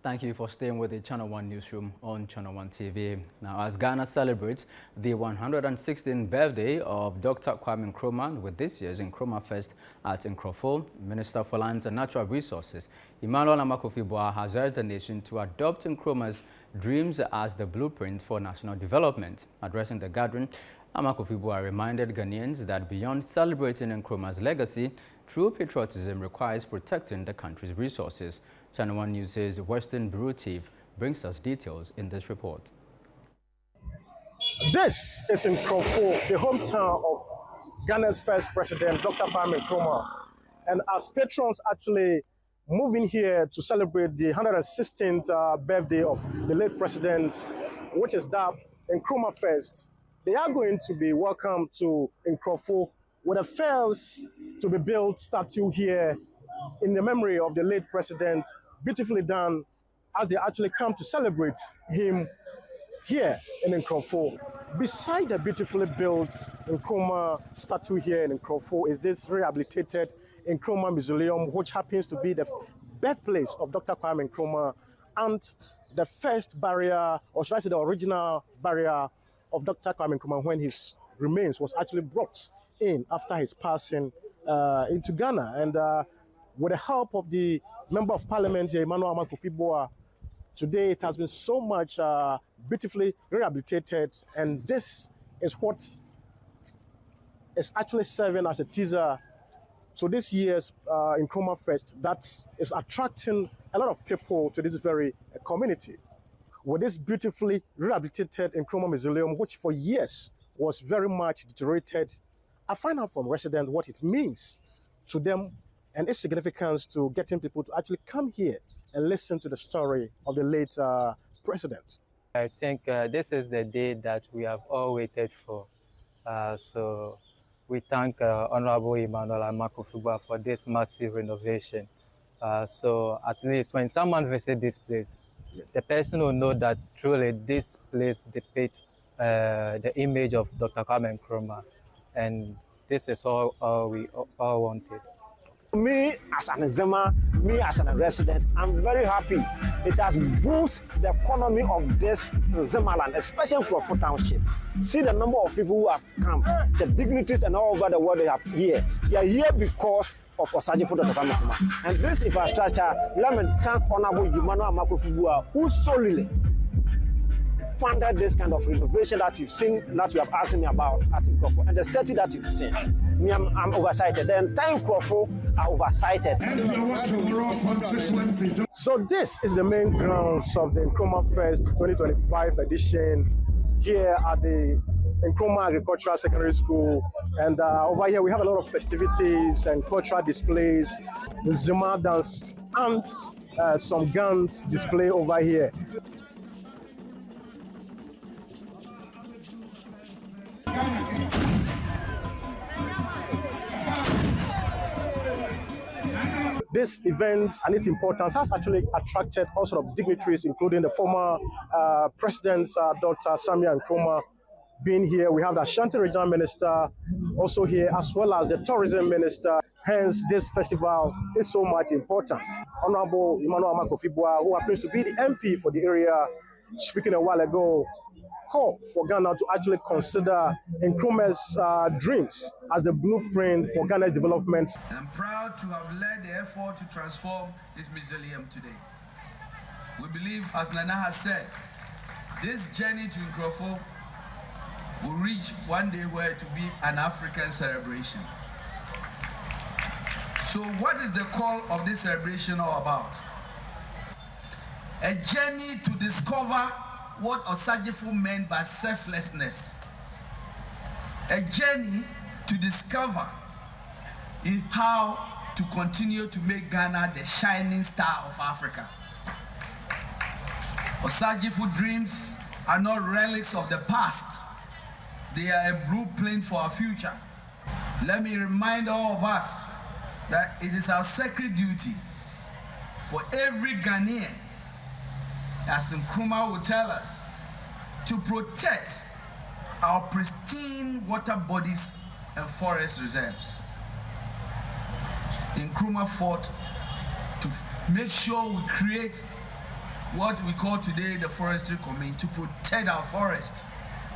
Thank you for staying with the Channel 1 newsroom on Channel 1 TV. Now, as Ghana celebrates the 116th birthday of Dr. Kwame Nkrumah with this year's NkrumahFest at Nkroful, Minister for Lands and Natural Resources, Emmanuel Armah-Kofi Buah has urged the nation to adopt Nkrumah's dreams as the blueprint for national development. Addressing the gathering, Armah-Kofi Buah reminded Ghanaians that beyond celebrating Nkrumah's legacy, true patriotism requires protecting the country's resources. Channel 1 News' Western Bureau Chief brings us details in this report. This is Nkroful, the hometown of Ghana's first president, Dr. Kwame Nkrumah. And as patrons actually moving here to celebrate the 116th birthday of the late president, which is dubbed NkrumahFest, they are going to be welcomed to Nkroful with a first to be built statue here in the memory of the late president, beautifully done as they actually come to celebrate him here in Nkroful. Beside the beautifully built Nkrumah statue here in Nkroful is this rehabilitated Nkrumah Mausoleum, which happens to be the birthplace of Dr. Kwame Nkrumah and the first barrier, or should I say the original barrier of Dr. Kwame Nkrumah when his remains was actually brought in after his passing into Ghana. And with the help of the Member of Parliament, Emmanuel Armah-Kofi Buah, today it has been so much beautifully rehabilitated, and this is what is actually serving as a teaser to this year's NkrumahFest that is attracting a lot of people to this very community. With this beautifully rehabilitated Nkrumah Mausoleum, which for years was very much deteriorated, I find out from residents what it means to them and its significance to getting people to actually come here and listen to the story of the late president. I think this is the day that we have all waited for. So we thank Honorable Emmanuel Armah-Kofi Buah for this massive renovation. So at least when someone visits this place, the person will know that truly this place depicts the image of Dr. Kwame Nkrumah. And this is all we all wanted. Me as an Zema, me as a resident, I'm very happy. It has boosted the economy of this Zemaland, especially for Nkroful Township. See the number of people who have come, the dignitaries and all over the world they are here. They are here because of Osagyefo Dr. Kwame Nkrumah. And this infrastructure, let me thank Honorable Emmanuel Armah-Kofi Buah, who solely funded this kind of renovation that you've seen, that you have asked me about at Nkroful, and the statue that you've seen. Me, I'm oversighted. The entire Nkroful are oversighted. So this is the main grounds of the NkrumahFest 2025 edition here at the Nkrumah Agricultural Secondary School. And over here we have a lot of festivities and cultural displays, the Zima dance and some guns display over here. This event and its importance has actually attracted all sorts of dignitaries, including the former President, Dr. Samuel Nkrumah, being here. We have the Ashanti Regional Minister also here, as well as the Tourism Minister. Hence, this festival is so much important. Honorable Emmanuel Armah-Kofi Buah, who happens to be the MP for the area, speaking a while ago, called for Ghana to actually consider Nkrumah's dreams as the blueprint for Ghana's development. I'm proud to have led the effort to transform this mausoleum today. We believe, as Nana has said, this journey to Nkroful will reach one day where it will be an African celebration. So what is the call of this celebration all about? A journey to discover what Osagyefo meant by selflessness. A journey to discover how to continue to make Ghana the shining star of Africa. Osagyefo dreams are not relics of the past. They are a blueprint for our future. Let me remind all of us that it is our sacred duty for every Ghanaian, as Nkrumah will tell us, to protect our pristine water bodies and forest reserves. Nkrumah fought to make sure we create what we call today the forestry committee to protect our forest.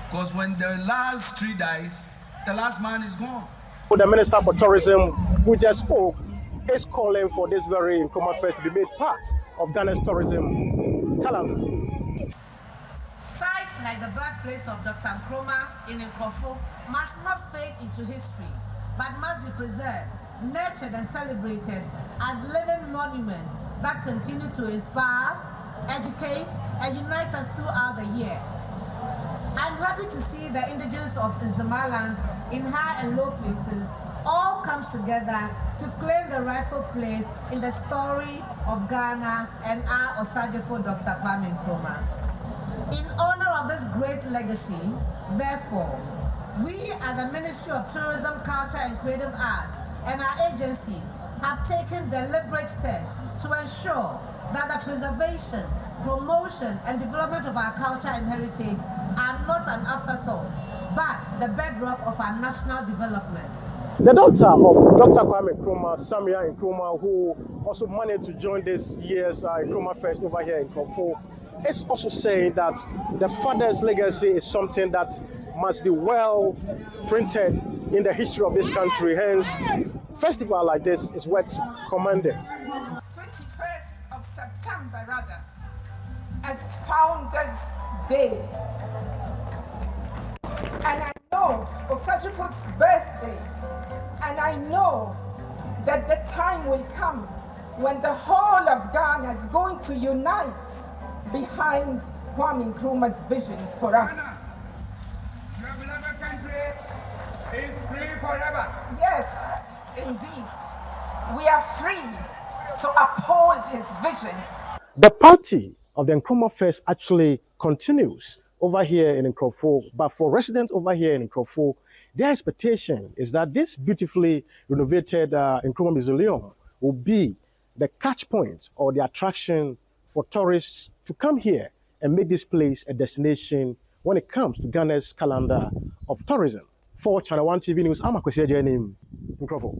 Because when the last tree dies, the last man is gone. The Minister for Tourism, who just spoke, is calling for this very NkrumahFest to be made part of Ghana's tourism calendar. Sites like the birthplace of Dr. Nkrumah in Nkroful must not fade into history, but must be preserved, nurtured and celebrated as living monuments that continue to inspire, educate and unite us throughout the year. I'm happy to see the indigenous of Nzemaland in high and low places all come together to claim the rightful place in the story of Ghana and our Osajefo Dr. Kwame Nkrumah. In honor of this great legacy, therefore, we at the Ministry of Tourism, Culture and Creative Arts and our agencies have taken deliberate steps to ensure that the preservation, promotion and development of our culture and heritage are not an afterthought, but the bedrock of our national development. The daughter of Dr. Kwame Nkrumah, Samia Nkrumah, who also managed to join this year's NkrumahFest over here in Nkroful, is also saying that the father's legacy is something that must be well printed in the history of this country. Hence, festival like this is what's commanded. 21st of September, rather, as Founders Day. And I know Osajifo's birthday, and I know that the time will come when the whole of Ghana is going to unite behind Kwame Nkrumah's vision for us. Your beloved country is free forever. Yes, indeed. We are free to uphold his vision. The party of the NkrumahFest actually continues over here in Nkroful, but for residents over here in Nkroful, their expectation is that this beautifully renovated Nkrumah Mausoleum will be the catch point or the attraction for tourists to come here and make this place a destination when it comes to Ghana's calendar of tourism. For Channel 1 TV News, I'm Akwasi, Annim, Nkroful.